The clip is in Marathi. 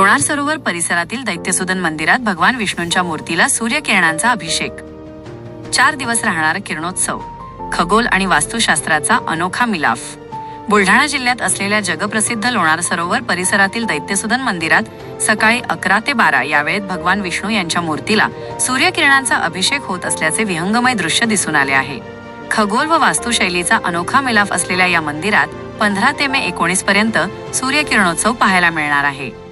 लोणार सरोवर परिसरातील दैत्यसुदन मंदिरात भगवान विष्णूंच्या मूर्तीला सूर्यकिरणांचा अभिषेक. 4 दिवस राहणारा किरणोत्सव. खगोल आणि वास्तुशास्त्राचा अनोखा मिलाफ. बुलढाणा जिल्ह्यात असलेल्या जगप्रसिद्ध लोणार सरोवर परिसरातील दैत्यसुदन मंदिरात सकाळी 11 ते 12 या वेळेत भगवान विष्णू यांच्या मूर्तीला सूर्यकिरणांचा अभिषेक होत असल्याचे विहंगमय दृश्य दिसून आले आहे. खगोल व वास्तुशैलीचा अनोखा मिलाफ असलेल्या या मंदिरात 15 ते मे 19 पर्यंत सूर्यकिरणोत्सव पाहायला मिळणार आहे.